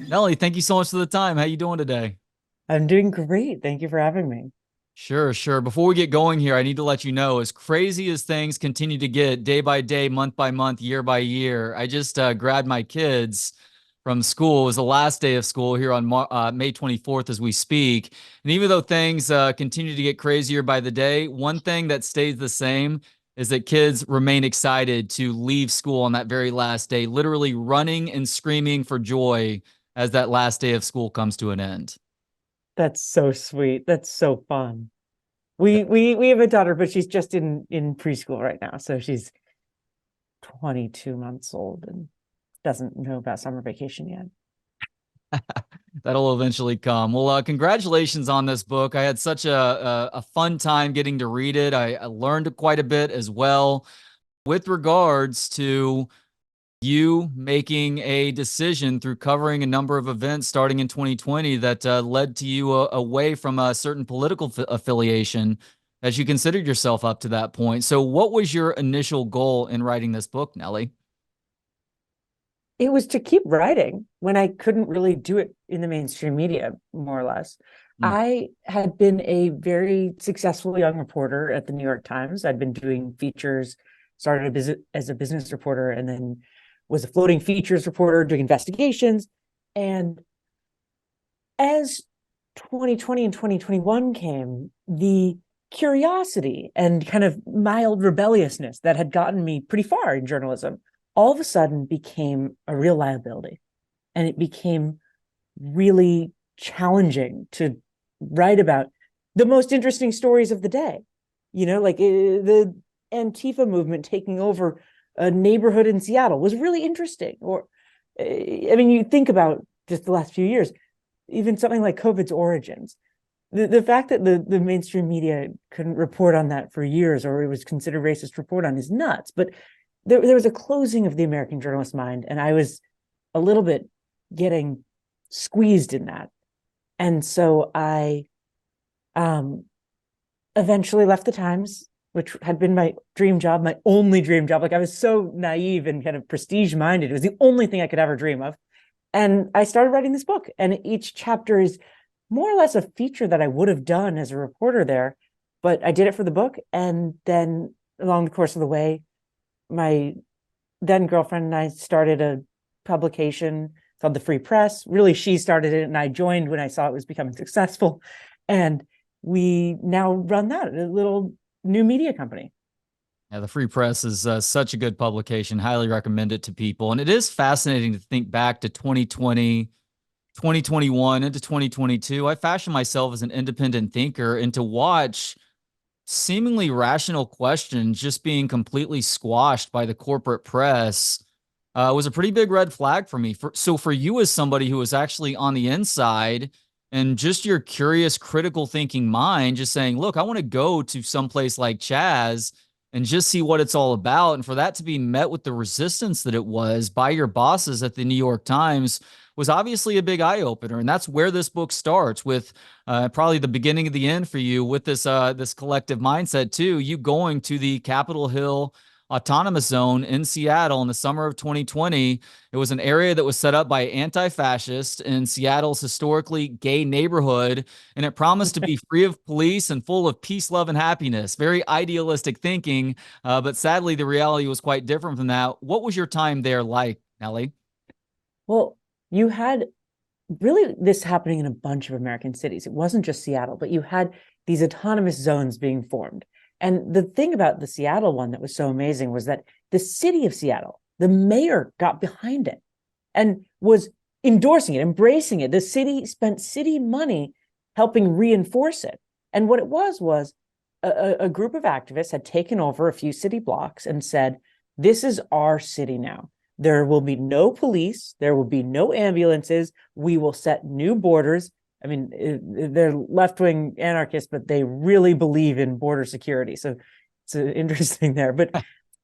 Nellie, thank you so much for the time. How you doing today? I'm doing great. Thank you for having me. Sure, sure. Before we get going here, I need to let you know, as crazy as things continue to get day by day, month by month, year by year, I just grabbed my kids from school. It was the last day of school here on May 24th as we speak. And even though things continue to get crazier by the day, one thing that stays the same is that kids remain excited to leave school on that very last day, literally running and screaming for joy as that last day of school comes to an end. That's so sweet. That's so fun. We have a daughter, but she's just in preschool right now. So she's 22 months old and doesn't know about summer vacation yet. That'll eventually come. Well, congratulations on this book. I had such a fun time getting to read it. I learned quite a bit as well with regards to you making a decision through covering a number of events starting in 2020 that led to you away from a certain political affiliation as you considered yourself up to that point. So, what was your initial goal in writing this book, Nellie? It was to keep writing when I couldn't really do it in the mainstream media, more or less. Mm. I had been a very successful young reporter at the New York Times. I'd been doing features, started as a business reporter, and then was a floating features reporter doing investigations. And as 2020 and 2021 came, the curiosity and kind of mild rebelliousness that had gotten me pretty far in journalism all of a sudden became a real liability. And it became really challenging to write about the most interesting stories of the day. Like the Antifa movement taking over a neighborhood in Seattle was really interesting. Or, I mean, you think about just the last few years, even something like COVID's origins. The fact that the mainstream media couldn't report on that for years, or it was considered racist to report on, is nuts. But there was a closing of the American journalist mind, and I was a little bit getting squeezed in that. And so I eventually left the Times, which had been my dream job, my only dream job. Like, I was so naive and kind of prestige minded. It was the only thing I could ever dream of. And I started writing this book, and each chapter is more or less a feature that I would have done as a reporter there, but I did it for the book. And then along the course of the way, my then girlfriend and I started a publication called The Free Press. Really, she started it, and I joined when I saw it was becoming successful. And we now run that, a little new media company. Yeah, the Free Press is such a good publication. Highly recommend it to people. And it is fascinating to think back to 2020, 2021 into 2022. I fashioned myself as an independent thinker, and to watch seemingly rational questions just being completely squashed by the corporate press was a pretty big red flag for me. So for you as somebody who was actually on the inside and just your curious, critical thinking mind, just saying, look, I want to go to someplace like CHAZ and just see what it's all about. And for that to be met with the resistance that it was by your bosses at the New York Times was obviously a big eye opener. And that's where this book starts with probably the beginning of the end for you with this collective mindset too. You going to the Capitol Hill Autonomous Zone in Seattle in the summer of 2020. It was an area that was set up by anti-fascists in Seattle's historically gay neighborhood, and it promised to be free of police and full of peace, love, and happiness. Very idealistic thinking, but sadly, the reality was quite different from that. What was your time there like, Nellie? Well, you had really this happening in a bunch of American cities. It wasn't just Seattle, but you had these autonomous zones being formed. And the thing about the Seattle one that was so amazing was that the city of Seattle, the mayor got behind it and was endorsing it, embracing it. The city spent city money helping reinforce it. And what it was a group of activists had taken over a few city blocks and said, this is our city now. There will be no police. There will be no ambulances. We will set new borders. I mean, they're left-wing anarchists, but they really believe in border security. So it's interesting there.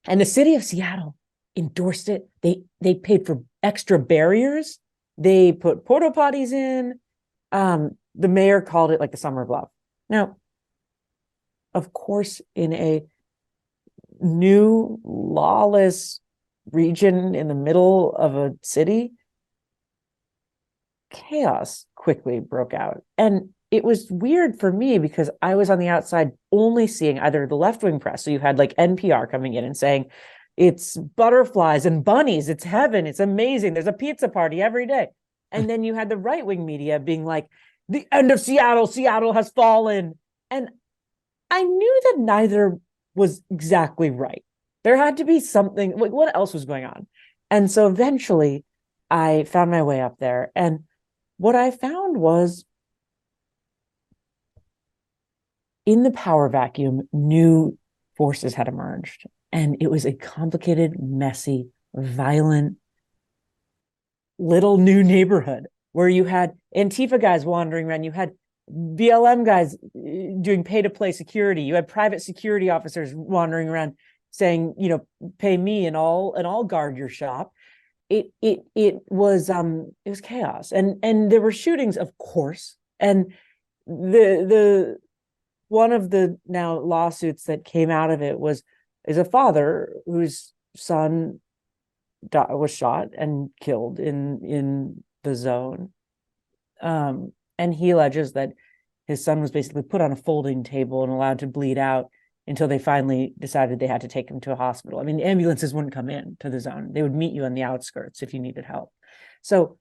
And the city of Seattle endorsed it. They paid for extra barriers. They put porta potties in. The mayor called it like the summer of love. Now, of course, in a new lawless region in the middle of a city, chaos quickly broke out. And it was weird for me because I was on the outside only seeing either the left-wing press. So you had like NPR coming in and saying, it's butterflies and bunnies, it's heaven, it's amazing, there's a pizza party every day. And then you had the right-wing media being like, the end of Seattle, Seattle has fallen. And I knew that neither was exactly right. There had to be something, like what else was going on? And so eventually I found my way up there. And what I found was in the power vacuum, new forces had emerged. And it was a complicated, messy, violent, little new neighborhood where you had Antifa guys wandering around. You had BLM guys doing pay to play security. You had private security officers wandering around saying, pay me and I'll guard your shop. It was chaos. And there were shootings, of course. And the one of the now lawsuits that came out of it is a father whose son was shot and killed in the zone. And he alleges that his son was basically put on a folding table and allowed to bleed out until they finally decided they had to take him to a hospital. I mean, ambulances wouldn't come in to the zone. They would meet you on the outskirts if you needed help. So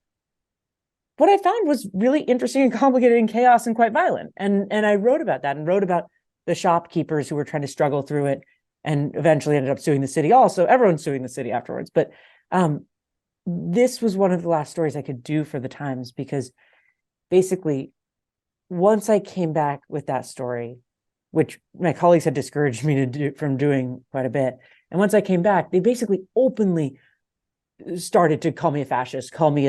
what I found was really interesting and complicated and chaos and quite violent. And I wrote about that and wrote about the shopkeepers who were trying to struggle through it and eventually ended up suing the city also. Everyone's suing the city afterwards. But this was one of the last stories I could do for the Times because basically, once I came back with that story, which my colleagues had discouraged me from doing quite a bit, and once I came back, they basically openly started to call me a fascist, call me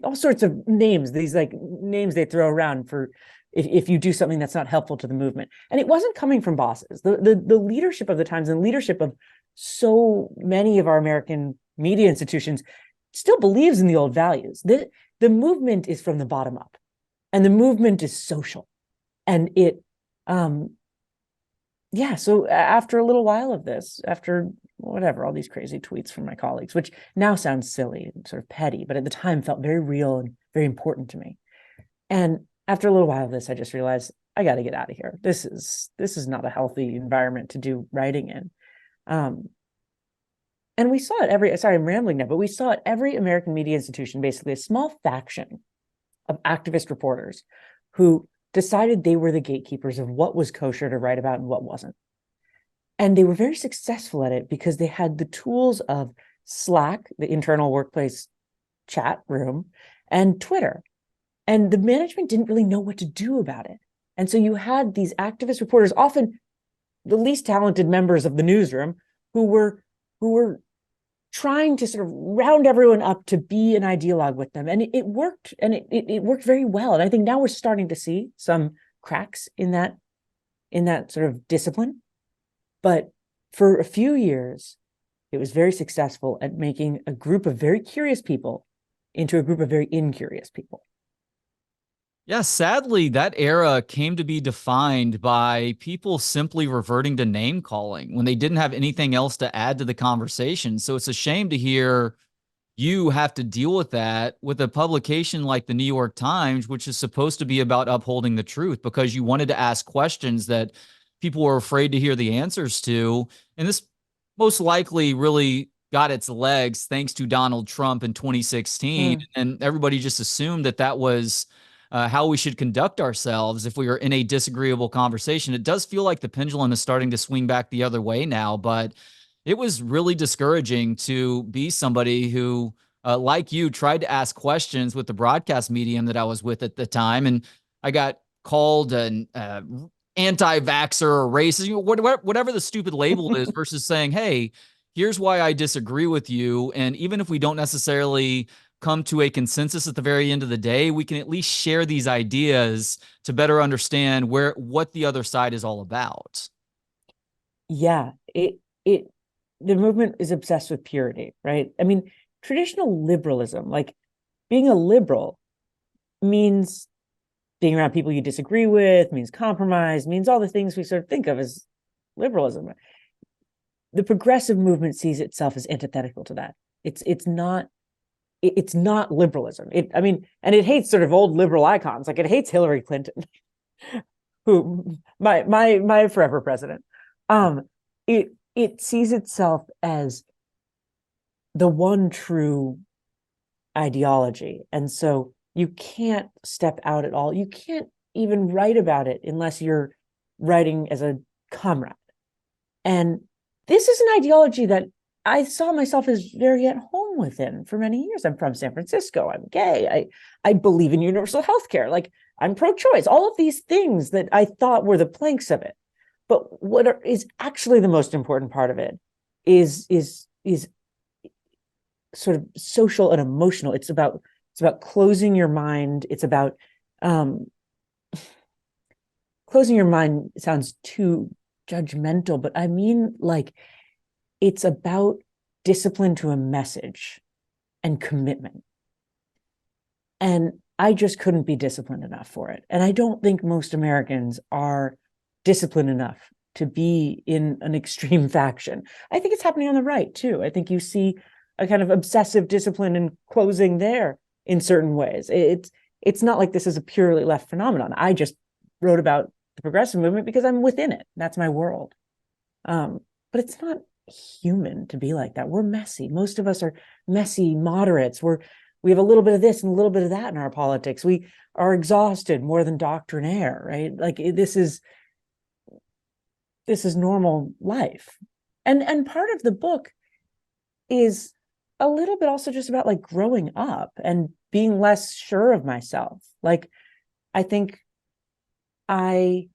all sorts of names, these like names they throw around for if you do something that's not helpful to the movement. And it wasn't coming from bosses. The leadership of the Times and leadership of so many of our American media institutions still believes in the old values. The movement is from the bottom up, and the movement is social. And so after a little while of this, after whatever, all these crazy tweets from my colleagues, which now sounds silly and sort of petty, but at the time felt very real and very important to me. And after a little while of this, I just realized I got to get out of here. This is not a healthy environment to do writing in. And we saw it sorry, I'm rambling now, but we saw it every American media institution, basically a small faction of activist reporters who decided they were the gatekeepers of what was kosher to write about and what wasn't. And they were very successful at it because they had the tools of Slack, the internal workplace chat room, and Twitter. And the management didn't really know what to do about it. And so you had these activist reporters, often the least talented members of the newsroom, who were trying to sort of round everyone up to be an ideologue with them. And it worked, and it worked very well. And I think now we're starting to see some cracks in that sort of discipline. But for a few years, it was very successful at making a group of very curious people into a group of very incurious people. Yeah, sadly, that era came to be defined by people simply reverting to name calling when they didn't have anything else to add to the conversation. So it's a shame to hear you have to deal with that with a publication like the New York Times, which is supposed to be about upholding the truth, because you wanted to ask questions that people were afraid to hear the answers to. And this most likely really got its legs thanks to Donald Trump in 2016. And everybody just assumed that was how we should conduct ourselves if we are in a disagreeable conversation. It does feel like the pendulum is starting to swing back the other way now, but it was really discouraging to be somebody who, like you, tried to ask questions with the broadcast medium that I was with at the time. And I got called an anti-vaxxer or racist, whatever the stupid label is, versus saying, hey, here's why I disagree with you. And even if we don't necessarily come to a consensus at the very end of the day, we can at least share these ideas to better understand what the other side is all about. Yeah, the movement is obsessed with purity, right? I mean, traditional liberalism, like being a liberal, means being around people you disagree with, means compromise, means all the things we sort of think of as liberalism. the progressive movement sees itself as antithetical to that. It's not liberalism. I mean, and it hates sort of old liberal icons. Like it hates Hillary Clinton, who my forever president. It sees itself as the one true ideology. And so you can't step out at all. You can't even write about it unless you're writing as a comrade. And this is an ideology that I saw myself as very at home within for many years. I'm from San Francisco. I'm gay. I believe in universal health care. Like I'm pro-choice. All of these things that I thought were the planks of it. But what is actually the most important part of it is sort of social and emotional. It's about closing your mind. It's about closing your mind sounds too judgmental, but I mean, like, it's about discipline to a message and commitment. And I just couldn't be disciplined enough for it. And I don't think most Americans are disciplined enough to be in an extreme faction. I think it's happening on the right too. I think you see a kind of obsessive discipline and closing there in certain ways. It's not like this is a purely left phenomenon. I just wrote about the progressive movement because I'm within it. That's my world. But it's not human to be like that. We're messy. Most of us are messy moderates. We have a little bit of this and a little bit of that in our politics. We are exhausted more than doctrinaire, right? Like this is normal life. And part of the book is a little bit also just about like growing up and being less sure of myself. Like I think I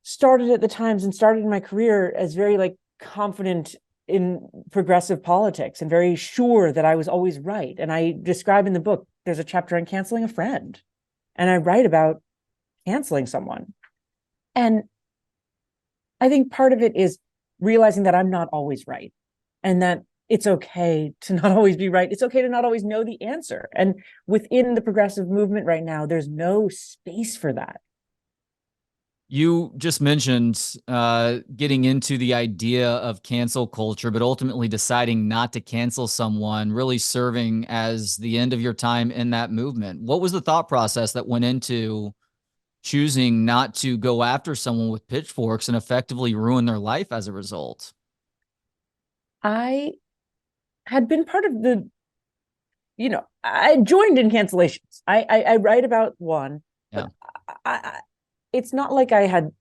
started at the Times and started my career as very like confident in progressive politics and very sure that I was always right. And I describe in the book, there's a chapter on canceling a friend. And I write about canceling someone. And I think part of it is realizing that I'm not always right and that it's okay to not always be right. It's okay to not always know the answer. And within the progressive movement right now, there's no space for that. You just mentioned getting into the idea of cancel culture, but ultimately deciding not to cancel someone, really serving as the end of your time in that movement. What was the thought process that went into choosing not to go after someone with pitchforks and effectively ruin their life as a result? I had been part of I joined in cancellations. I write about one, Yeah. but it's not like I had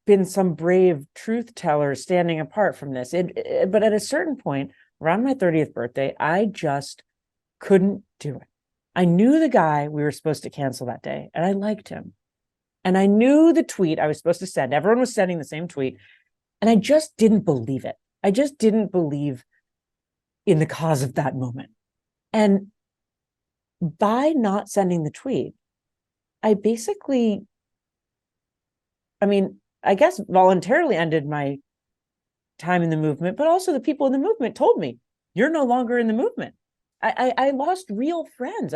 been some brave truth teller standing apart from this. But at a certain point, around my 30th birthday, I just couldn't do it. I knew the guy we were supposed to cancel that day, and I liked him. And I knew the tweet I was supposed to send. Everyone was sending the same tweet, and I just didn't believe it. I just didn't believe in the cause of that moment. And by not sending the tweet, I basically, I guess voluntarily ended my time in the movement, but also the people in the movement told me, you're no longer in the movement. I lost real friends.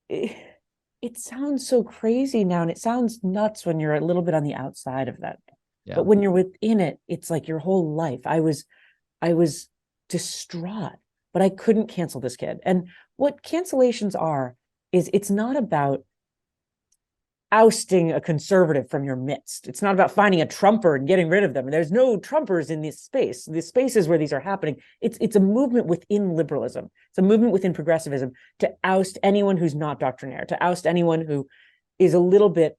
It sounds so crazy now, and it sounds nuts when you're a little bit on the outside of that. Yeah. But when you're within it, it's like your whole life. I was distraught, but I couldn't cancel this kid. And what cancellations are is it's not about ousting a conservative from your midst. It's not about finding a Trumper and getting rid of them. There's no Trumpers in this space. The spaces where these are happening. It's a movement within liberalism. It's a movement within progressivism to oust anyone who's not doctrinaire, to oust anyone who is a little bit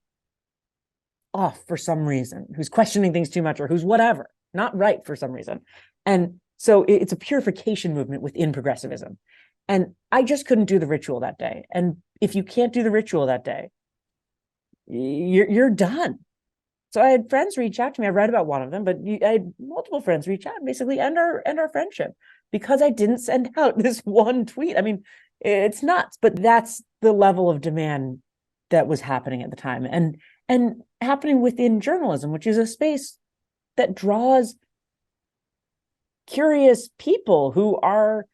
off for some reason, who's questioning things too much, or who's whatever, not right for some reason. And so it's a purification movement within progressivism. And I just couldn't do the ritual that day. And if you can't do the ritual that day, you're done. So I had friends reach out to me. I read about one of them, but I had multiple friends reach out and basically end our friendship because I didn't send out this one tweet. It's nuts, but that's the level of demand that was happening at the time and happening within journalism, which is a space that draws curious people who are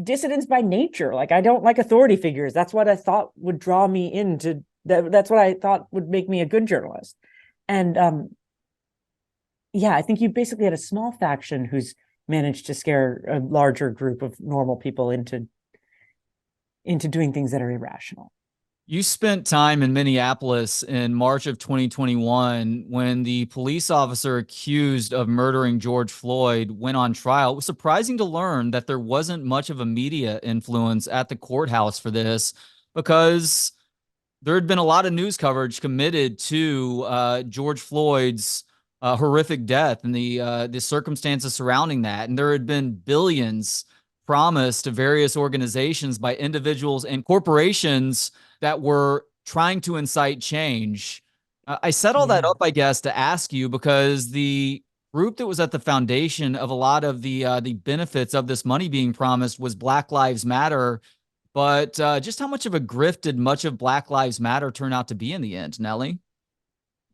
dissidents by nature. Like I don't like authority figures. That's what I thought would draw me into that's what I thought would make me a good journalist. And yeah, I think you basically had a small faction who's managed to scare a larger group of normal people into doing things that are irrational. You spent time in Minneapolis in March of 2021 when the police officer accused of murdering George Floyd went on trial. It was surprising to learn that there wasn't much of a media influence at the courthouse for this because there had been a lot of news coverage committed to George Floyd's horrific death and the circumstances surrounding that, and there had been billions promised to various organizations by individuals and corporations that were trying to incite change. I set all that Yeah. up, I guess, to ask you because the group that was at the foundation of a lot of the benefits of this money being promised was Black Lives Matter. But just how much of a grift did much of Black Lives Matter turn out to be in the end, Nellie?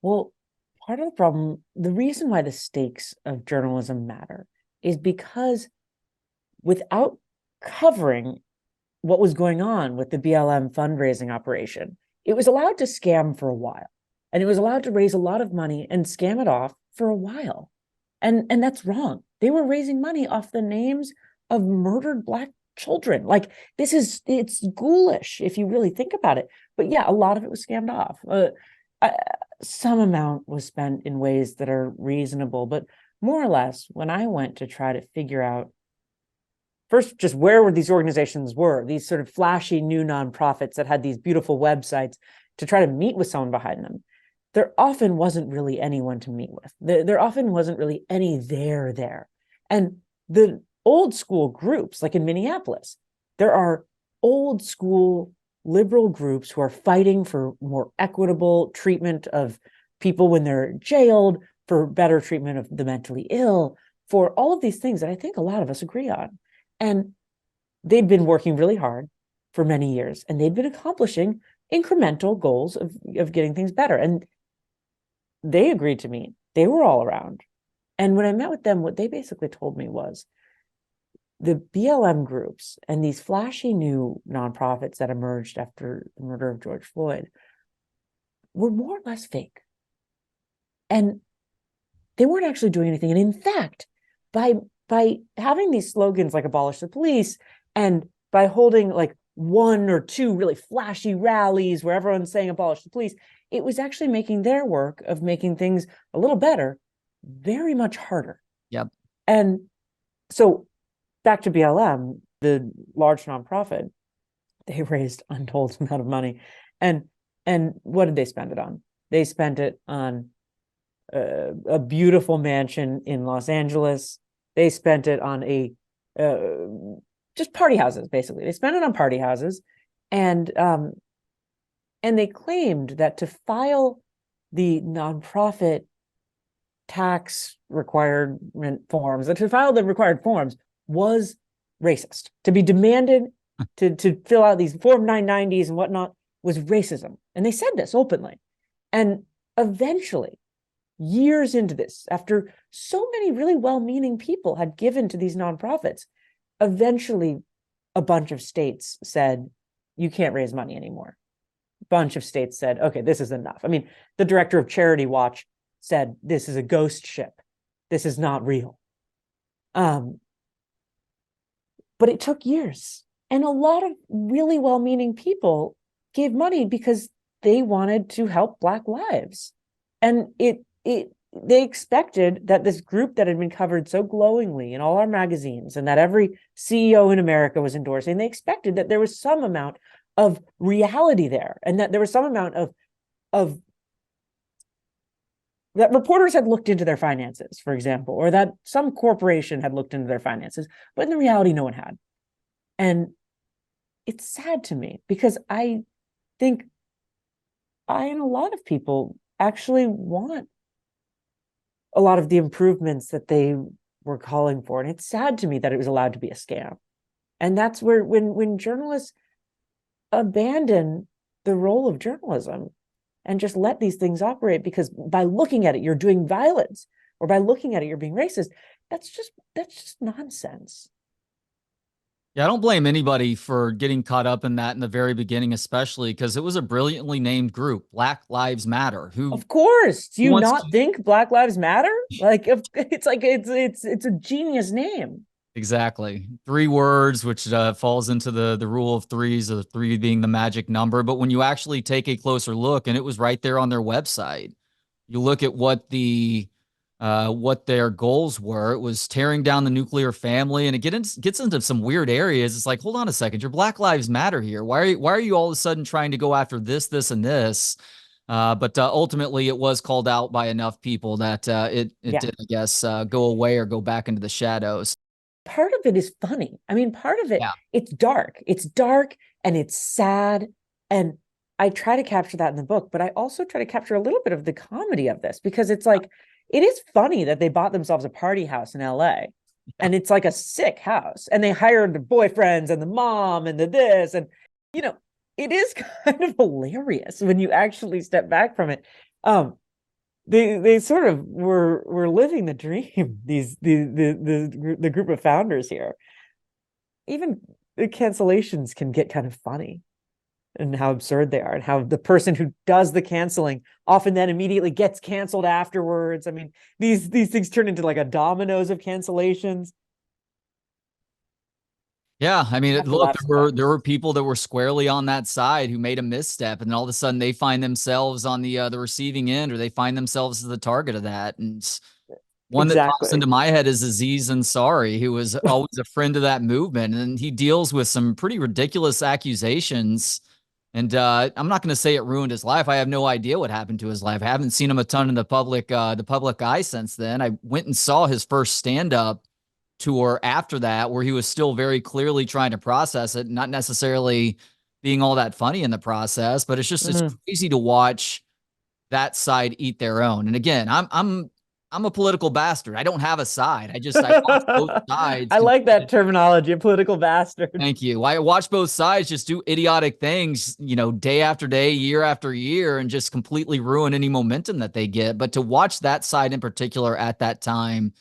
Well, part of the problem, the reason why the stakes of journalism matter is because without covering what was going on with the BLM fundraising operation, it was allowed to scam for a while. And it was allowed to raise a lot of money and scam it off for a while. And that's wrong. They were raising money off the names of murdered Black children. Like it's ghoulish if you really think about it. But yeah, a lot of it was scammed off. I, some amount was spent in ways that are reasonable, but more or less, when I went to try to figure out first just where were these organizations were, these sort of flashy new nonprofits that had these beautiful websites to try to meet with someone behind them, there often wasn't really anyone to meet with. There often wasn't really any there. And the old school groups, like in Minneapolis, there are old school liberal groups who are fighting for more equitable treatment of people when they're jailed, for better treatment of the mentally ill, for all of these things that I think a lot of us agree on. And they'd been working really hard for many years, and they'd been accomplishing incremental goals of getting things better. And they agreed to meet. They were all around. And when I met with them, what they basically told me was the BLM groups and these flashy new nonprofits that emerged after the murder of George Floyd were more or less fake. And they weren't actually doing anything. And in fact, by having these slogans like abolish the police, and by holding like one or two really flashy rallies where everyone's saying abolish the police, it was actually making their work of making things a little better very much harder. Yep. And so back to BLM, the large nonprofit, they raised untold amount of money. And what did they spend it on? They spent it on a beautiful mansion in Los Angeles. They spent it on just party houses, basically. They spent it on party houses, and they claimed that to file the nonprofit tax requirement forms, that to file the required forms was racist. To be demanded to fill out these Form 990s and whatnot was racism. And they said this openly. And eventually, years into this, after so many really well-meaning people had given to these nonprofits, eventually a bunch of states said, you can't raise money anymore. A bunch of states said, okay, this is enough. I mean, the director of Charity Watch said, this is a ghost ship. This is not real. But it took years. And a lot of really well-meaning people gave money because they wanted to help Black lives. And they expected that this group that had been covered so glowingly in all our magazines and that every CEO in America was endorsing, they expected that there was some amount of reality there, and that there was some amount of that reporters had looked into their finances, for example, or that some corporation had looked into their finances, but in the reality, no one had. And it's sad to me because I think I and a lot of people actually want a lot of the improvements that they were calling for. And it's sad to me that it was allowed to be a scam. And that's where when journalists abandon the role of journalism and just let these things operate, because by looking at it, you're doing violence, or by looking at it, you're being racist. That's just nonsense. Yeah, I don't blame anybody for getting caught up in that in the very beginning, especially because it was a brilliantly named group, Black Lives Matter, who Of course. Do you wants not to think Black Lives Matter? Like if it's like it's a genius name. exactly 3 words, which falls into the rule of threes, of three being the magic number. But when you actually take a closer look, and it was right there on their website, you look at what their goals were. It was tearing down the nuclear family, and it gets into some weird areas. It's like, hold on a second, your Black Lives Matter here. Why are you all of a sudden trying to go after this, and this? But ultimately, it was called out by enough people that it Yeah. did, I guess, go away or go back into the shadows. Part of it is funny. I mean, part of it, Yeah, it's dark. It's dark and it's sad. And I try to capture that in the book, but I also try to capture a little bit of the comedy of this because it's like, it is funny that they bought themselves a party house in LA and it's like a sick house and they hired the boyfriends and the mom and the this. And, you know, it is kind of hilarious when you actually step back from it. Um, they sort of were living the dream. The group of founders here. Even the cancellations can get kind of funny and how absurd they are, and how the person who does the canceling often then immediately gets canceled afterwards. I mean, these things turn into like a dominoes of cancellations. yeah. I You mean, have to look, laugh there sometimes. were people that were squarely on that side who made a misstep, and then all of a sudden they find themselves on the receiving end, or they find themselves as the target of that. And one that pops Exactly. into my head is Aziz Ansari, who was always a friend of that movement, and he deals with some pretty ridiculous accusations. And I'm not going to say it ruined his life. I have no idea what happened to his life. I haven't seen him a ton in the public eye since then. I went and saw his first stand up tour after that, where he was still very clearly trying to process it, not necessarily being all that funny in the process. But it's Mm. crazy to watch that side eat their own. And again, I'm a political bastard. I don't have a side. I watch both sides I like continue that to. terminology, a political bastard. Thank you. I watch both sides just do idiotic things, day after day, year after year, and just completely ruin any momentum that they get. But to watch that side in particular at that time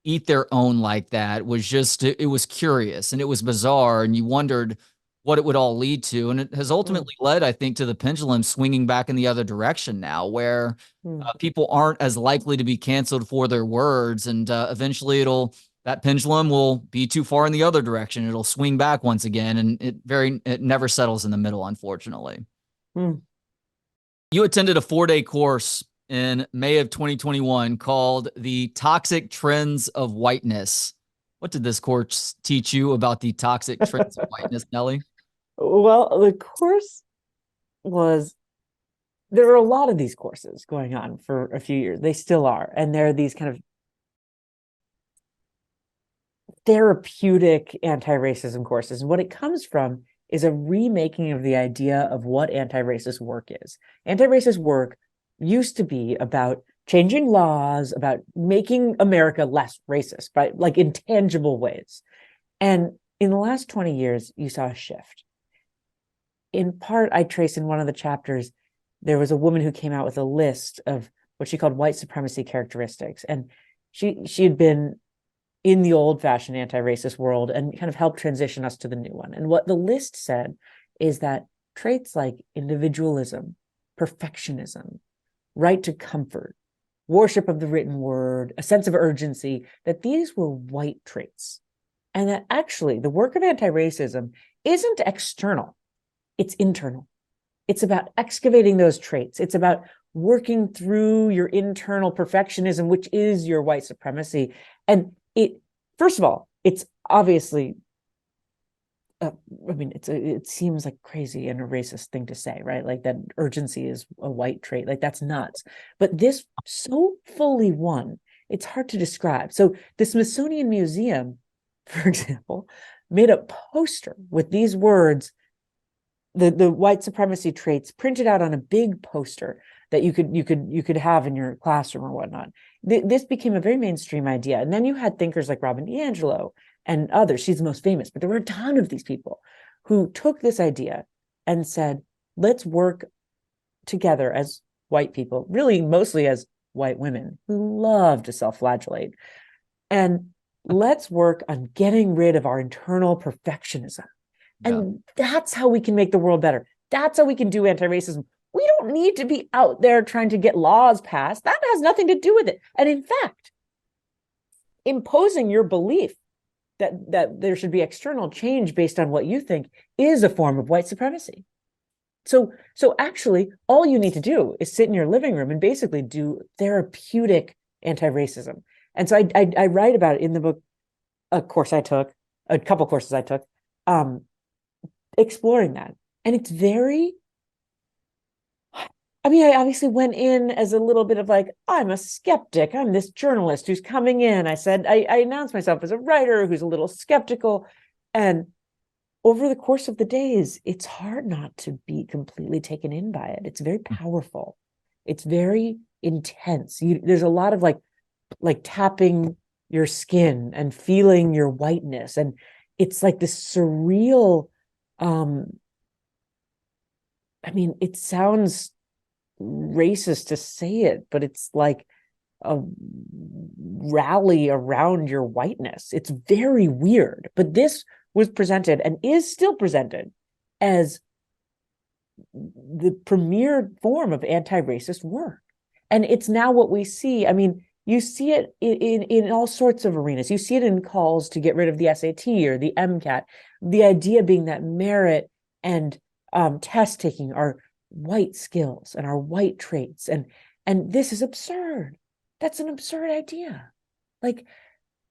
eat their own like that was just, it was curious and it was bizarre, and you wondered what it would all lead to. And it has Mm, ultimately led, I think, to the pendulum swinging back in the other direction now, where mm, people aren't as likely to be canceled for their words, and eventually it'll that pendulum will be too far in the other direction. It'll swing back once again, and it never settles in the middle, unfortunately. mm. You attended a 4-day course in May of 2021 called The Toxic Trends of Whiteness. What did this course teach you about the toxic trends of whiteness, Nellie? Well, the course was there are a lot of these courses going on for a few years. They still are. And there are these kind of therapeutic anti-racism courses. And what it comes from is a remaking of the idea of what anti-racist work is. Anti-racist work used to be about changing laws, about making America less racist, by like intangible ways. And in the last 20 years, you saw a shift. In part, I trace in one of the chapters, there was a woman who came out with a list of what she called white supremacy characteristics. And she had been in the old-fashioned anti-racist world and kind of helped transition us to the new one. And what the list said is that traits like individualism, perfectionism, right to comfort, worship of the written word, a sense of urgency, that these were white traits. And that actually the work of anti-racism isn't external, it's internal. It's about excavating those traits. It's about working through your internal perfectionism, which is your white supremacy. And it, first of all, it's obviously, I mean, it seems like crazy and a racist thing to say, right? Like that urgency is a white trait. Like that's nuts. But this so fully won, it's hard to describe. So the Smithsonian Museum, for example, made a poster with these words, the white supremacy traits printed out on a big poster that you could have in your classroom or whatnot. This became a very mainstream idea. And then you had thinkers like Robin DiAngelo and others. She's the most famous, but there were a ton of these people who took this idea and said, let's work together as white people, really mostly as white women who love to self-flagellate, and let's work on getting rid of our internal perfectionism. Yeah. And that's how we can make the world better. That's how we can do anti-racism. We don't need to be out there trying to get laws passed. That has nothing to do with it. And in fact, imposing your belief that there should be external change based on what you think is a form of white supremacy. So actually, all you need to do is sit in your living room and basically do therapeutic anti-racism. And so I write about it in the book, a couple courses I took, exploring that. And it's very, I obviously went in as a little bit of like, I'm a skeptic. I'm this journalist who's coming in. I announced myself as a writer who's a little skeptical. And over the course of the days, it's hard not to be completely taken in by it. It's very powerful. It's very intense. There's a lot of like tapping your skin and feeling your whiteness. And it's like this surreal, it sounds racist to say it, but it's like a rally around your whiteness. It's very weird, but this was presented and is still presented as the premier form of anti-racist work. And it's now what we see. You see it in all sorts of arenas. You see it in calls to get rid of the SAT or the MCAT. The idea being that merit and test taking are white skills and our white traits. And this is absurd. That's an absurd idea. Like,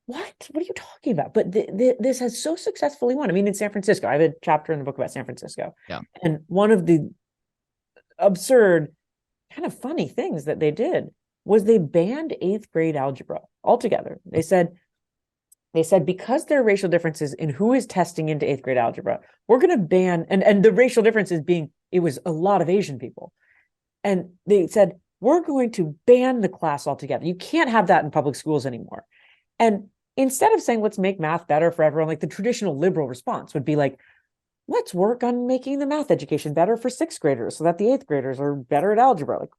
what are you talking about? But this has so successfully won. In San Francisco, I have a chapter in the book about San Francisco. Yeah. And one of the absurd, kind of funny things that they did was they banned 8th grade algebra altogether. They said, because there are racial differences in who is testing into 8th grade algebra, we're going to ban, and the racial differences being, it was a lot of Asian people. And they said, we're going to ban the class altogether. You can't have that in public schools anymore. And instead of saying, let's make math better for everyone, like the traditional liberal response would be like, let's work on making the math education better for 6th graders so that the 8th graders are better at algebra. Like,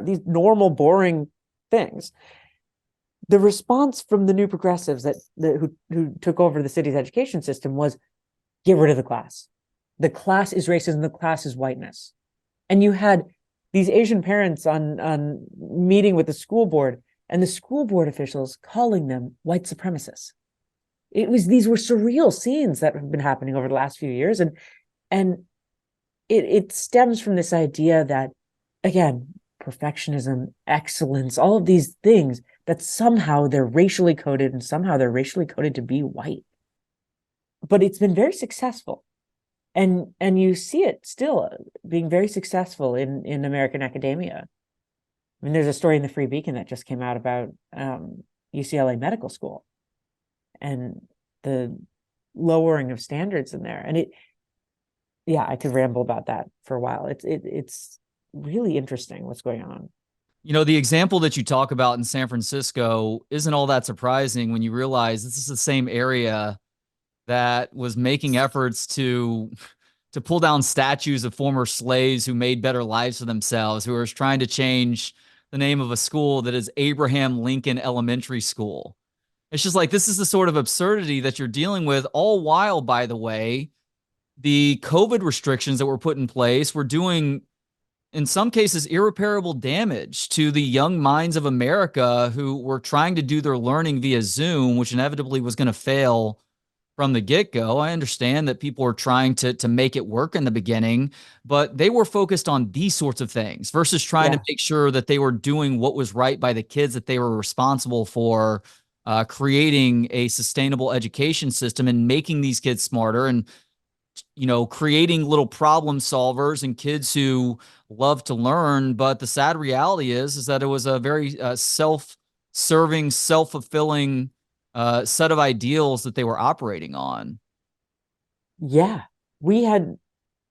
these normal, boring things. The response from the new progressives who took over the city's education system was, get rid of the class. The class is racism. The class is whiteness. And you had these Asian parents on meeting with the school board, and the school board officials calling them white supremacists. These were surreal scenes that have been happening over the last few years. And it stems from this idea that, again, perfectionism, excellence, all of these things, that somehow they're racially coded and somehow they're racially coded to be white. But it's been very successful. And you see it still being very successful in American academia. There's a story in the Free Beacon that just came out about UCLA Medical School and the lowering of standards in there. And I could ramble about that for a while. It's really interesting what's going on. The example that you talk about in San Francisco isn't all that surprising when you realize this is the same area that was making efforts to pull down statues of former slaves who made better lives for themselves, who are trying to change the name of a school that is Abraham Lincoln Elementary School. It's just like, this is the sort of absurdity that you're dealing with, all while, by the way, the COVID restrictions that were put in place were doing, in some cases, irreparable damage to the young minds of America who were trying to do their learning via Zoom, which inevitably was going to fail from the get-go. I understand that people are trying to make it work in the beginning, but they were focused on these sorts of things versus trying to make sure that they were doing what was right by the kids that they were responsible for, creating a sustainable education system and making these kids smarter and, creating little problem solvers and kids who love to learn. But the sad reality is that it was a very self-serving, self-fulfilling set of ideals that they were operating on. Yeah. We had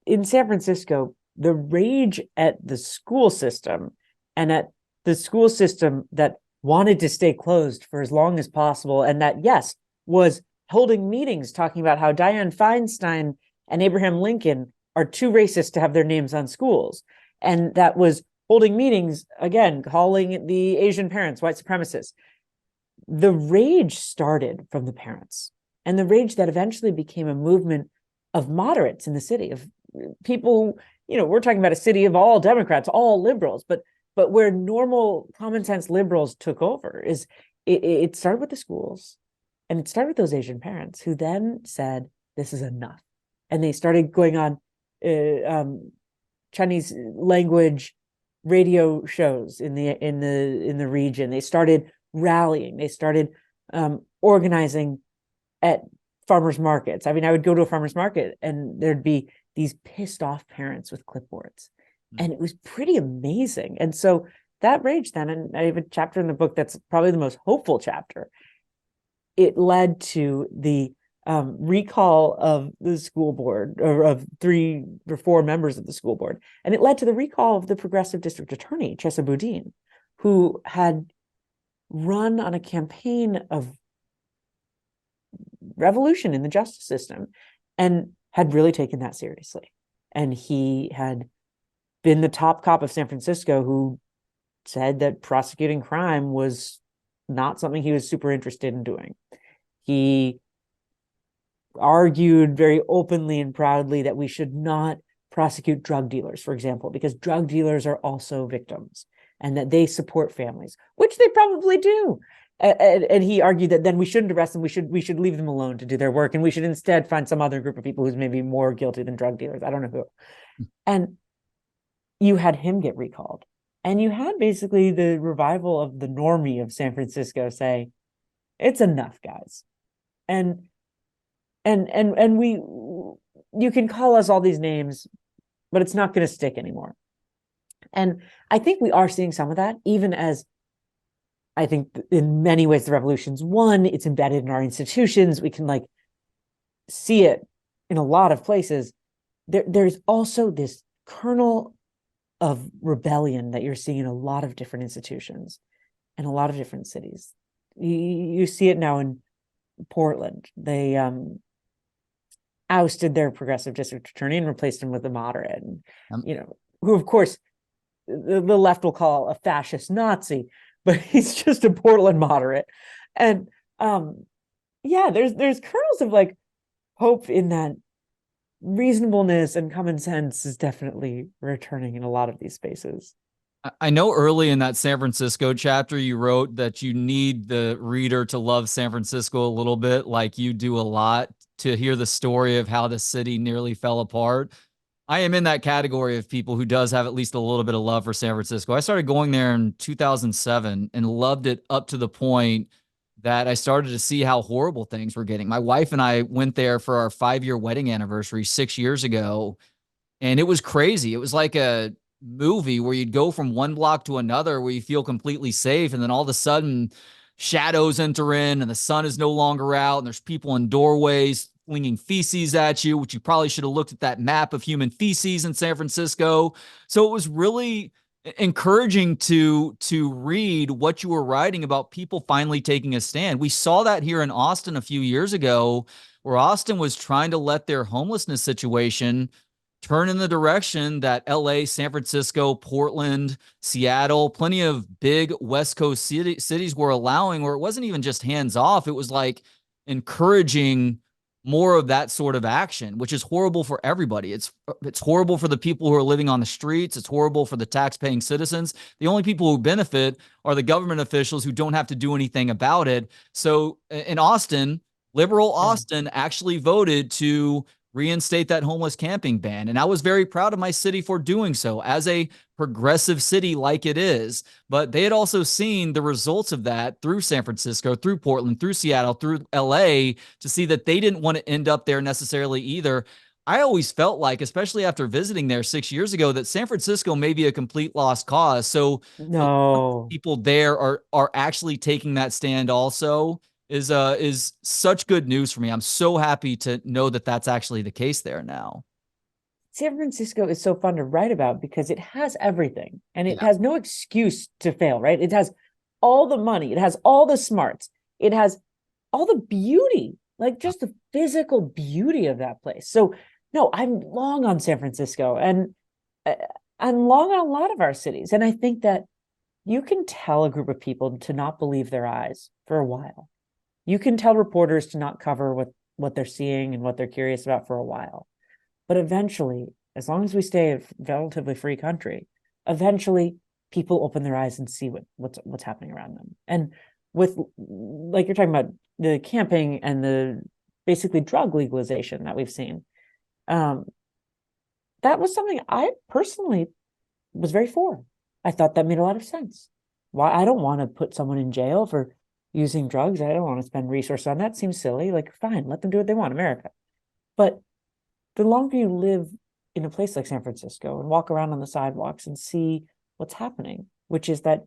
in San Francisco, the rage at the school system and at the school system that wanted to stay closed for as long as possible. And that, yes, was holding meetings talking about how Dianne Feinstein and Abraham Lincoln are too racist to have their names on schools. And that was holding meetings, again, calling the Asian parents white supremacists. the rage started from the parents, and the rage that eventually became a movement of moderates in the city, of people, we're talking about a city of all Democrats, all liberals, but where normal common sense liberals took over is it started with the schools, and it started with those Asian parents who then said, this is enough. And they started going on Chinese language radio shows in the region. They started rallying. They started organizing at farmers markets. I mean, I would go to a farmers market and there'd be these pissed off parents with clipboards, and it was pretty amazing. And so that rage then, and I have a chapter in the book that's probably the most hopeful chapter, it led to the recall of the school board, or of 3 or 4 members of the school board. And it led to the recall of the progressive district attorney, Chesaboudin, who had run on a campaign of revolution in the justice system and had really taken that seriously. And he had been the top cop of San Francisco who said that prosecuting crime was not something he was super interested in doing. He argued very openly and proudly that we should not prosecute drug dealers, for example, because drug dealers are also victims and that they support families, which they probably do. And he argued that then we shouldn't arrest them. We should leave them alone to do their work, and we should instead find some other group of people who's maybe more guilty than drug dealers. I don't know who. And you had him get recalled, and you had basically the revival of the normie of San Francisco say, "It's enough, guys," and we, you can call us all these names, but it's not going to stick anymore. And I think we are seeing some of that, even as I think in many ways the revolution's won. It's embedded in our institutions. We can see it in a lot of places. There's also this kernel of rebellion that you're seeing in a lot of different institutions and a lot of different cities. You see it now in Portland. They ousted their progressive district attorney and replaced him with a moderate, and who of course the left will call a fascist Nazi, but he's just a Portland moderate. And there's kernels of hope in that. Reasonableness and common sense is definitely returning in a lot of these spaces. I know early in that San Francisco chapter, you wrote that you need the reader to love San Francisco a little bit, like you do a lot, to hear the story of how the city nearly fell apart. I am in that category of people who does have at least a little bit of love for San Francisco. I started going there in 2007 and loved it up to the point that I started to see how horrible things were getting. My wife and I went there for our 5-year wedding anniversary 6 years ago, and it was crazy. It was like a movie where you'd go from one block to another where you feel completely safe, and then all of a sudden shadows enter in and the sun is no longer out, and there's people in doorways flinging feces at you, which you probably should have looked at that map of human feces in San Francisco. So it was really encouraging to read what you were writing about people finally taking a stand. We saw that here in Austin a few years ago, where Austin was trying to let their homelessness situation turn in the direction that LA, San Francisco, Portland, Seattle, plenty of big West Coast cities were allowing, where it wasn't even just hands off. It was encouraging more of that sort of action, which is horrible for everybody. It's horrible for the people who are living on the streets. It's horrible for the tax-paying citizens. The only people who benefit are the government officials who don't have to do anything about it. So in Austin, liberal Austin actually voted to reinstate that homeless camping ban. And I was very proud of my city for doing so, as a progressive city like it is. But they had also seen the results of that through San Francisco, through Portland, through Seattle, through LA, to see that they didn't want to end up there necessarily either. I always felt like, especially after visiting there 6 years ago, that San Francisco may be a complete lost cause. So No, people there are actually taking that stand also is such good news for me. I'm so happy to know that that's actually the case there now. San Francisco is so fun to write about because it has everything and it Yeah. has no excuse to fail, right? It has all the money, it has all the smarts, it has all the beauty, just the physical beauty of that place. So no, I'm long on San Francisco, and I'm long on a lot of our cities. And I think that you can tell a group of people to not believe their eyes for a while. You can tell reporters to not cover what they're seeing and what they're curious about for a while. But eventually, as long as we stay a relatively free country, eventually people open their eyes and see what's happening around them. And with, like you're talking about, the camping and the basically drug legalization that we've seen, that was something I personally was very for. I thought that made a lot of sense. Why? I don't want to put someone in jail for using drugs. I don't want to spend resources on that. Seems silly. Like, fine, let them do what they want, America. But the longer you live in a place like San Francisco and walk around on the sidewalks and see what's happening, which is that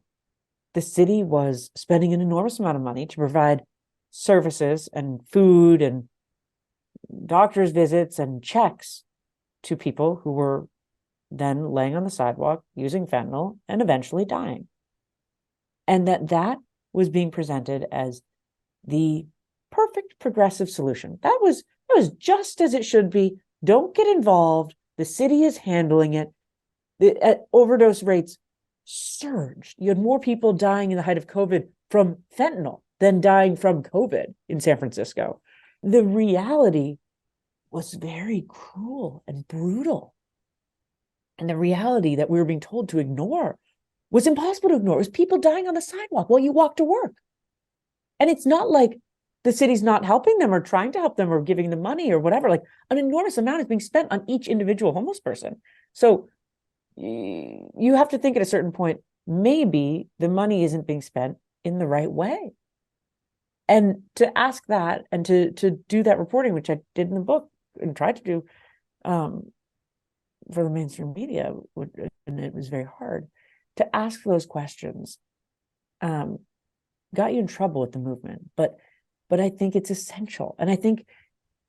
the city was spending an enormous amount of money to provide services and food and doctor's visits and checks to people who were then laying on the sidewalk using fentanyl and eventually dying. And that was being presented as the perfect progressive solution. That was just as it should be. Don't get involved. The city is handling it. The overdose rates surged. You had more people dying in the height of COVID from fentanyl than dying from COVID in San Francisco. The reality was very cruel and brutal. And the reality that we were being told to ignore was impossible to ignore. It was people dying on the sidewalk while you walk to work. And it's not like the city's not helping them or trying to help them or giving them money or whatever. Like, an enormous amount is being spent on each individual homeless person. So you have to think at a certain point, maybe the money isn't being spent in the right way. And to ask that and to do that reporting, which I did in the book and tried to do for the mainstream media, and it was very hard to ask those questions, got you in trouble with the movement. But I think it's essential. And I think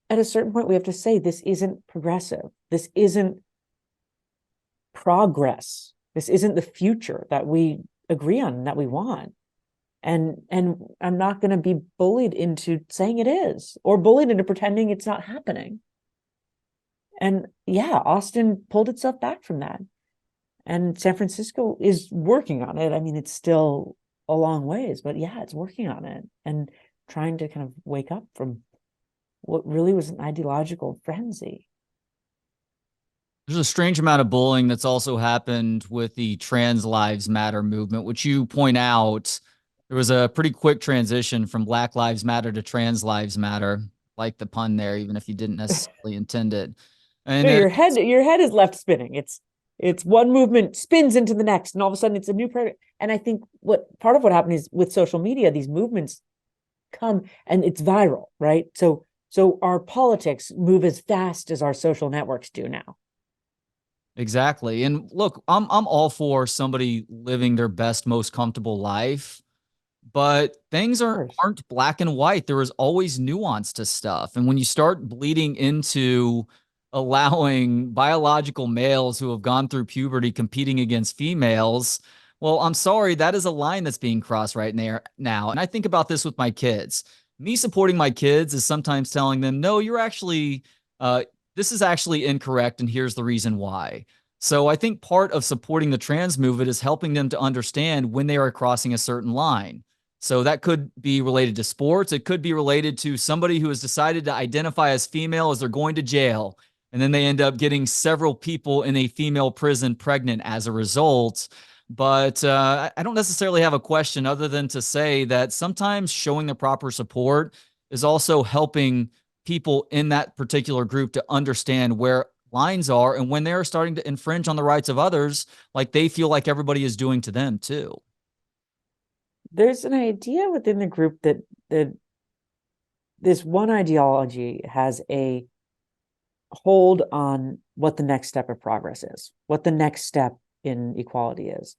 at a certain point, we have to say, this isn't progressive. This isn't progress. This isn't the future that we agree on and that we want. And I'm not going to be bullied into saying it is, or bullied into pretending it's not happening. And yeah, Austin pulled itself back from that. And San Francisco is working on it. I mean, it's still a long ways, but yeah, it's working on it and trying to kind of wake up from what really was an ideological frenzy. There's a strange amount of bullying that's also happened with the Trans Lives Matter movement, which you point out. There was a pretty quick transition from Black Lives Matter to Trans Lives Matter, like the pun there, even if you didn't necessarily intend it. And No, your head is left spinning. It's one movement spins into the next, and all of a sudden it's a new product. And I think part of what happened is with social media, these movements come and it's viral, right? So our politics move as fast as our social networks do now. exactly. And look, I'm all for somebody living their best, most comfortable life, but things aren't black and white. There is always nuance to stuff. And when you start bleeding into allowing biological males who have gone through puberty competing against females, well, I'm sorry, that is a line that's being crossed right now. And I think about this with my kids. Me supporting my kids is sometimes telling them, no, you're actually, this is actually incorrect, and here's the reason why. So I think part of supporting the trans movement is helping them to understand when they are crossing a certain line. So that could be related to sports. It could be related to somebody who has decided to identify as female as they're going to jail. And then they end up getting several people in a female prison pregnant as a result. But I don't necessarily have a question other than to say that sometimes showing the proper support is also helping people in that particular group to understand where lines are and when they're starting to infringe on the rights of others, like they feel like everybody is doing to them too. There's an idea within the group that this one ideology has a hold on what the next step of progress is, what the next step in equality is.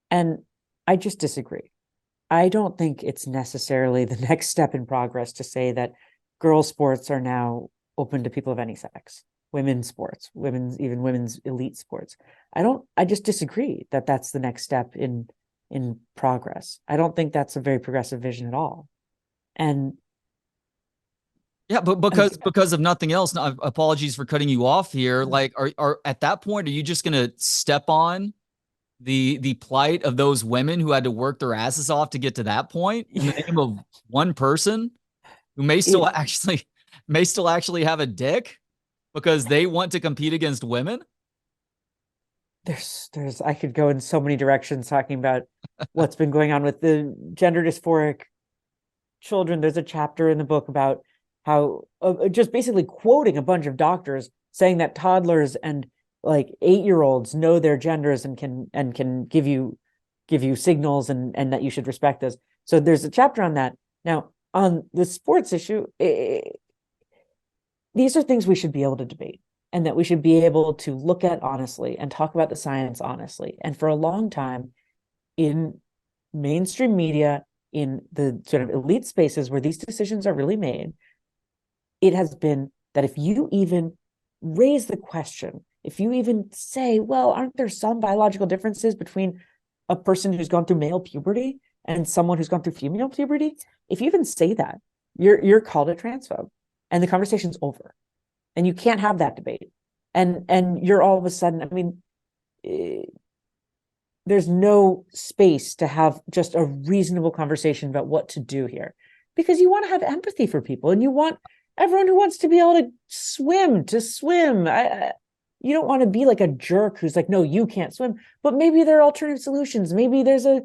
And I just disagree. I don't think it's necessarily the next step in progress to say that girls' sports are now open to people of any sex, women's sports, even women's elite sports. I just disagree that that's the next step in progress. I don't think that's a very progressive vision at all. And yeah, but because of nothing else, no, apologies for cutting you off here. Like, are at that point, are you just going to step on the plight of those women who had to work their asses off to get to that point in the name of one person who it, may still actually have a dick because they want to compete against women? there's I could go in so many directions talking about what's been going on with the gender dysphoric children. There's a chapter in the book about how just basically quoting a bunch of doctors saying that toddlers and like 8-year-olds know their genders and can give you signals and that you should respect those. So there's a chapter on that. Now on the sports issue, these are things we should be able to debate and that we should be able to look at honestly and talk about the science honestly. And for a long time in mainstream media, in the sort of elite spaces where these decisions are really made, it has been that if you even raise the question, if you even say, well, aren't there some biological differences between a person who's gone through male puberty and someone who's gone through female puberty? If you even say that, you're called a transphobe and the conversation's over. And you can't have that debate. And you're all of a sudden, I mean, there's no space to have just a reasonable conversation about what to do here, because you want to have empathy for people and you want everyone who wants to be able to swim. You don't want to be like a jerk who's like, no, you can't swim, but maybe there are alternative solutions. Maybe there's a,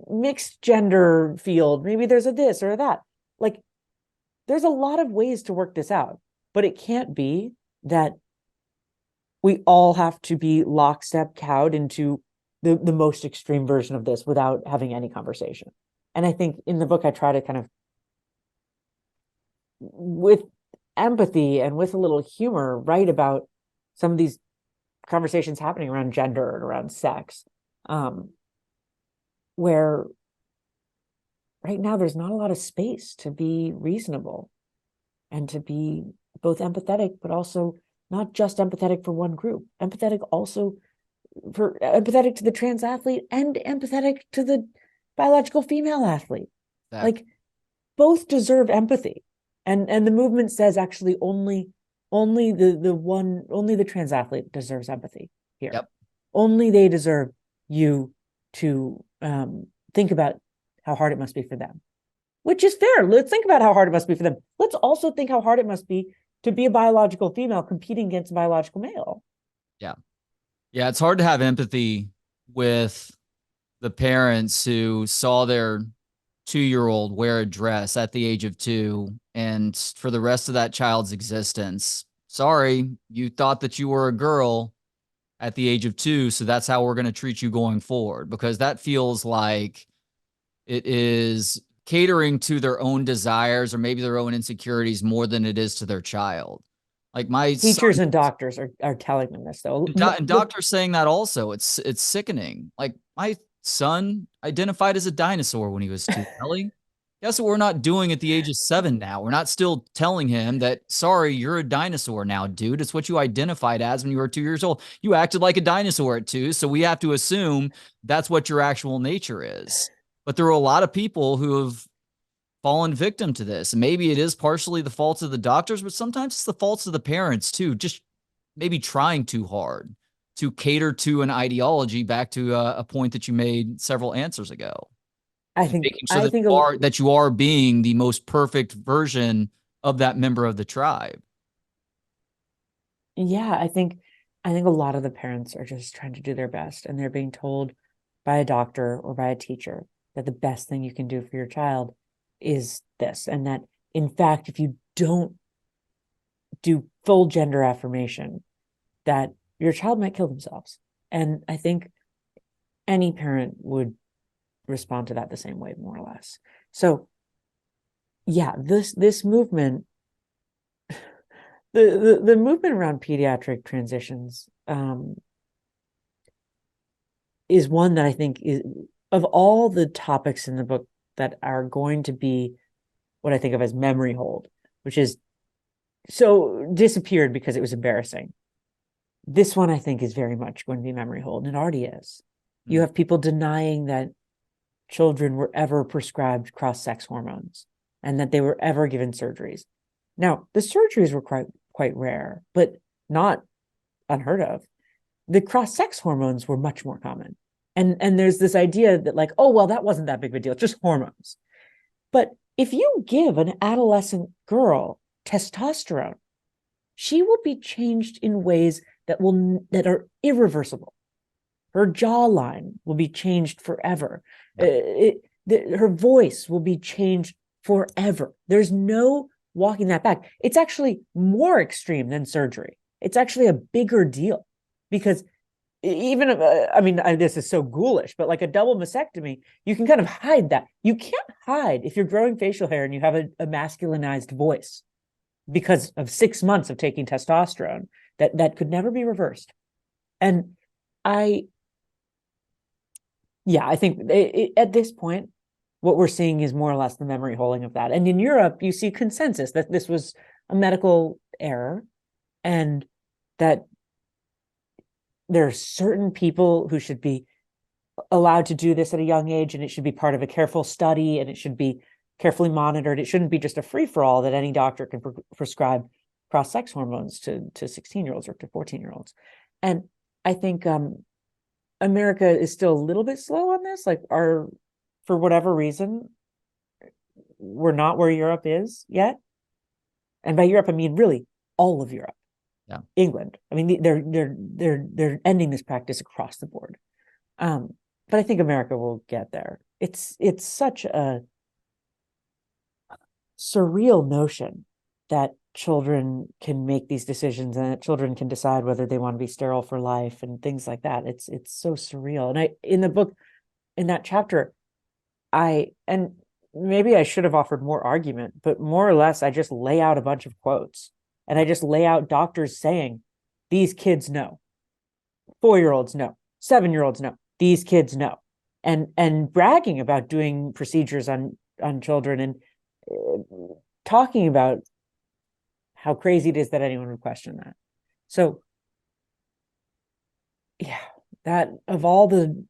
mixed gender field. Maybe there's a this or that. Like, there's a lot of ways to work this out, but it can't be that we all have to be lockstep cowed into the most extreme version of this without having any conversation. And I think in the book, I try to kind of, with empathy and with a little humor, write about some of these conversations happening around gender and around sex, where right now there's not a lot of space to be reasonable and to be both empathetic, but also not just empathetic for one group, empathetic to the trans athlete and empathetic to the biological female athlete. Like, both deserve empathy. And the movement says actually only the trans athlete deserves empathy here. Yep. Only they deserve you to think about how hard it must be for them, which is fair. Let's think about how hard it must be for them. Let's also think how hard it must be to be a biological female competing against a biological male. Yeah. Yeah. It's hard to have empathy with the parents who saw their 2-year-old wear a dress at the age of 2 and for the rest of that child's existence. Sorry, you thought that you were a girl at the age of 2, so that's how we're going to treat you going forward, because that feels like it is catering to their own desires or maybe their own insecurities more than it is to their child. Like my teachers son, and doctors are telling them this though. and doctors saying that also. It's sickening. Like my son identified as a dinosaur when he was 2. Nellie, guess what we're not doing at the age of 7 now? We're not still telling him that, sorry, you're a dinosaur now, dude. It's what you identified as when you were 2 years old. You acted like a dinosaur at 2, so we have to assume that's what your actual nature is. But there are a lot of people who have fallen victim to this. And maybe it is partially the fault of the doctors, but sometimes it's the fault of the parents too, just maybe trying too hard to cater to an ideology, back to a point that you made several answers ago. I And think making sure that you are being the most perfect version of that member of the tribe. Yeah, I think a lot of the parents are just trying to do their best and they're being told by a doctor or by a teacher that the best thing you can do for your child is this, and that in fact, if you don't do full gender affirmation, that your child might kill themselves. And I think any parent would respond to that the same way, more or less. So yeah, this movement, the movement around pediatric transitions is one that I think is, of all the topics in the book that are going to be what I think of as memory hold, which is so disappeared because it was embarrassing. This one I think is very much going to be memory hold, and it already is. You have people denying that children were ever prescribed cross-sex hormones and that they were ever given surgeries. Now, the surgeries were quite rare, but not unheard of. the cross-sex hormones were much more common. And there's this idea that like, oh, well, that wasn't that big of a deal, it's just hormones. But if you give an adolescent girl testosterone, she will be changed in ways that are irreversible. Her jawline will be changed forever. Her voice will be changed forever. There's no walking that back. It's actually more extreme than surgery. It's actually a bigger deal because even this is so ghoulish, but like a double mastectomy, you can kind of hide that. You can't hide if you're growing facial hair and you have a masculinized voice because of 6 months of taking testosterone that could never be reversed. And I think at this point, what we're seeing is more or less the memory holding of that. And in Europe, you see consensus that this was a medical error and that there are certain people who should be allowed to do this at a young age, and it should be part of a careful study, and it should be carefully monitored. It shouldn't be just a free-for-all that any doctor can prescribe cross-sex hormones to 16-year-olds or to 14-year-olds. And I think America is still a little bit slow on this. Like, for whatever reason, we're not where Europe is yet. And by Europe, I mean really all of Europe. Yeah. England. I mean, they're ending this practice across the board. But I think America will get there. It's such a surreal notion that children can make these decisions and that children can decide whether they want to be sterile for life and things like that. It's so surreal. And in the book, in that chapter, and maybe I should have offered more argument, but more or less, I just lay out a bunch of quotes. And I just lay out doctors saying, these kids know. 4-year-olds know. 7-year-olds know. These kids know. And bragging about doing procedures on children and talking about how crazy it is that anyone would question that. So, yeah, that of all the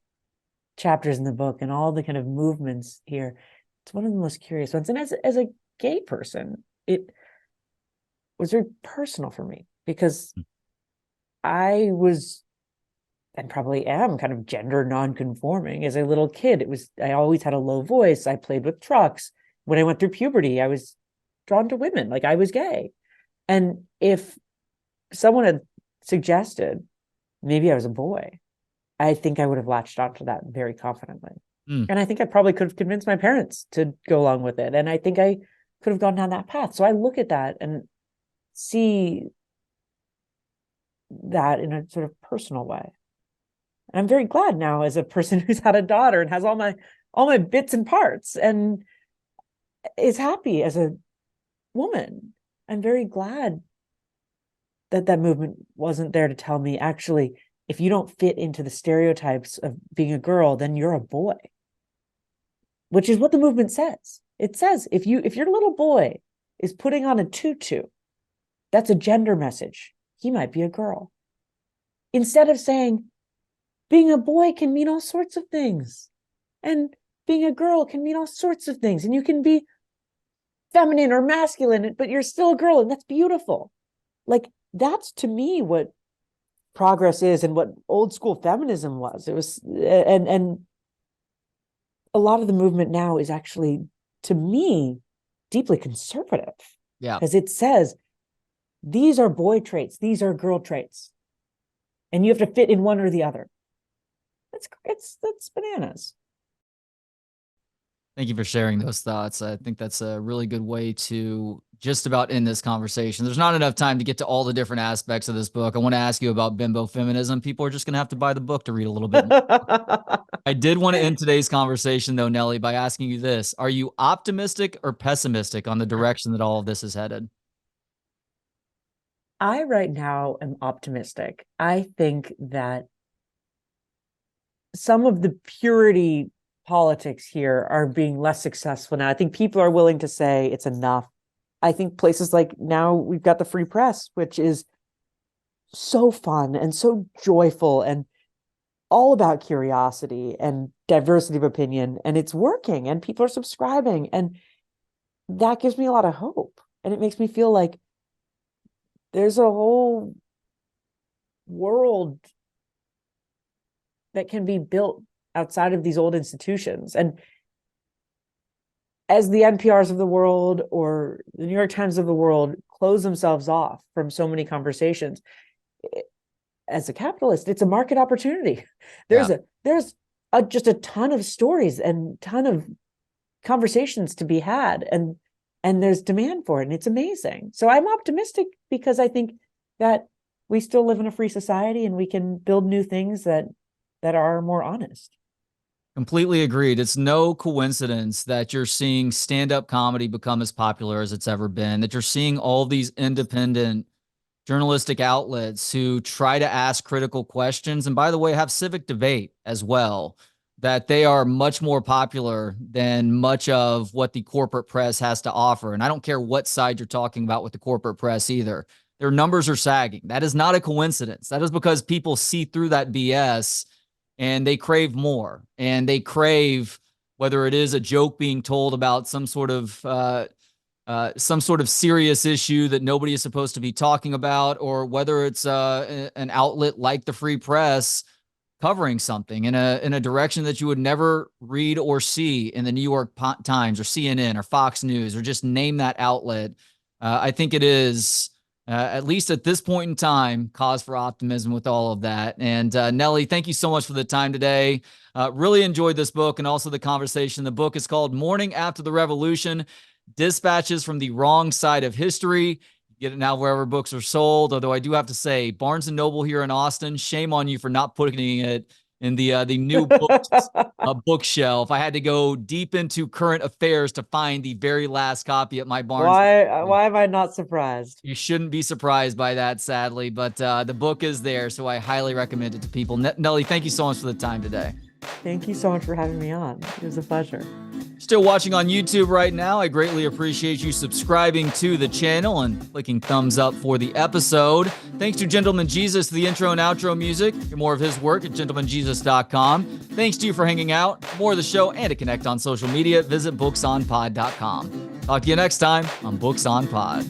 chapters in the book and all the kind of movements here, it's one of the most curious ones. And as a gay person, it was very personal for me because I was and probably am kind of gender non-conforming. As a little kid, I always had a low voice. I played with trucks. When I went through puberty, I was drawn to women, like I was gay. And if someone had suggested maybe I was a boy, I think I would have latched onto that very confidently. And I think I probably could have convinced my parents to go along with it. And I think I could have gone down that path. So I look at that and see that in a sort of personal way. And I'm very glad now, as a person who's had a daughter and has all my bits and parts and is happy as a woman. I'm very glad that movement wasn't there to tell me, actually, if you don't fit into the stereotypes of being a girl, then you're a boy. Which is what the movement says. It says if your little boy is putting on a tutu, that's a gender message. He might be a girl. Instead of saying, being a boy can mean all sorts of things. And being a girl can mean all sorts of things. And you can be feminine or masculine, but you're still a girl, and that's beautiful. Like, that's to me what progress is and what old school feminism was. It was, and a lot of the movement now is actually, to me, deeply conservative. Yeah. Because it says, these are boy traits, these are girl traits. And you have to fit in one or the other. That's bananas. Thank you for sharing those thoughts. I think that's a really good way to just about end this conversation. There's not enough time to get to all the different aspects of this book. I want to ask you about bimbo feminism. People are just going to have to buy the book to read a little bit more. I did want to end today's conversation, though, Nellie, by asking you this. Are you optimistic or pessimistic on the direction that all of this is headed? I right now am optimistic. I think that some of the purity politics here are being less successful now. I think people are willing to say it's enough. I think places like, now we've got the free press, which is so fun and so joyful and all about curiosity and diversity of opinion, and it's working and people are subscribing, and that gives me a lot of hope. And it makes me feel like there's a whole world that can be built outside of these old institutions. And as the NPRs of the world or the New York Times of the world close themselves off from so many conversations, as a capitalist, it's a market opportunity. There's just a ton of stories and ton of conversations to be had, and there's demand for it, and it's amazing. So I'm optimistic because I think that we still live in a free society and we can build new things that are more honest. Completely agreed. It's no coincidence that you're seeing stand-up comedy become as popular as it's ever been, that you're seeing all these independent journalistic outlets who try to ask critical questions, and by the way, have civic debate as well, that they are much more popular than much of what the corporate press has to offer. And I don't care what side you're talking about with the corporate press either. Their numbers are sagging. That is not a coincidence. That is because people see through that BS and they crave more. And they crave, whether it is a joke being told about some sort of serious issue that nobody is supposed to be talking about, or whether it's an outlet like the Free Press covering something in a direction that you would never read or see in the New York Times or CNN or Fox News, or just name that outlet. I think it is, at least at this point in time, cause for optimism with all of that. And Nellie, thank you so much for the time today. Really enjoyed this book and also the conversation. The book is called Morning After the Revolution: Dispatches from the Wrong Side of History. Get it now wherever books are sold. Although I do have to say, Barnes & Noble here in Austin, shame on you for not putting it in the new books bookshelf. I had to go deep into current affairs to find the very last copy at my Barnes. Why am I not surprised? You shouldn't be surprised by that, sadly, but the book is there, so I highly recommend it to people. Nellie, thank you so much for the time today. Thank you so much for having me on. It was a pleasure. Still watching on YouTube right now, I greatly appreciate you subscribing to the channel and clicking thumbs up for the episode. Thanks to Gentleman Jesus for the intro and outro music. Get more of his work at gentlemanjesus.com. Thanks to you for hanging out. For more of the show and to connect on social media, visit booksonpod.com. Talk to you next time on Books on Pod.